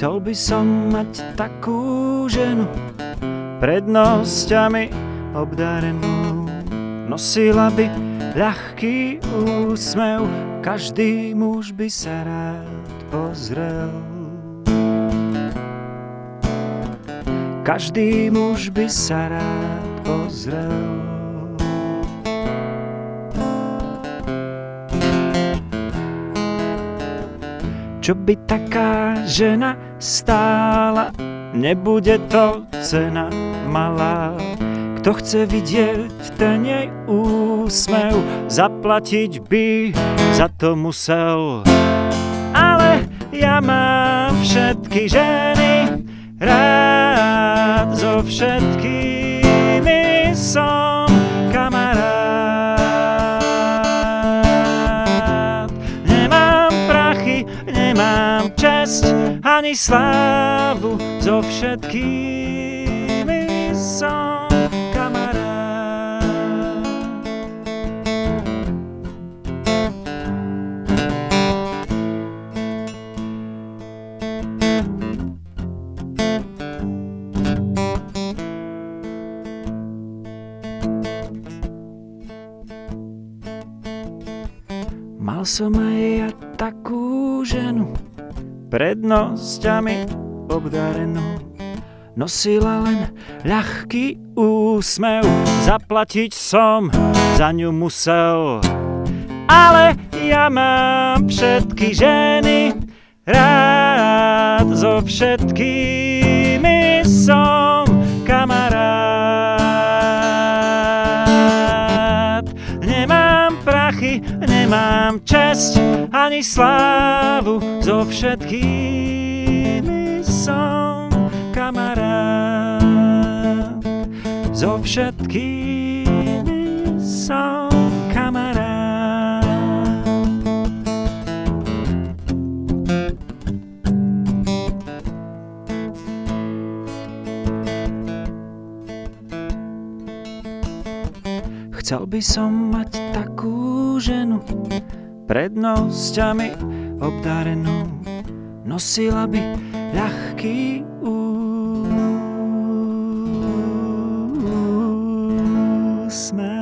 Chcel by som mať takú ženu, prednosťami obdarenú. Nosila by ľahký úsmev, každý muž by sa rád pozrel. Každý muž by sa rád pozrel. Čo by taká žena stála, nebude to cena malá. Kto chce vidieť ten jej úsmev, zaplatiť by za to musel. Ale ja mám všetky ženy rád, so všetkými som kamarát. Nemám prachy, nemám česť ani slávu, so všetkými som kamarát. Mal som aj ja takú ženu, prednosťami obdarenú. Nosila len ľahký úsmev, zaplatiť som za ňu musel. Ale ja mám všetky ženy rád, so všetkými som kamarát. Nemám prachy, nemám česť ani slávu, so všetkými som kamarát. So všetkými som kamarát. Chcel by som mať takú ženu, prednosťami obdarenú. Nosila by ľahký úsmev.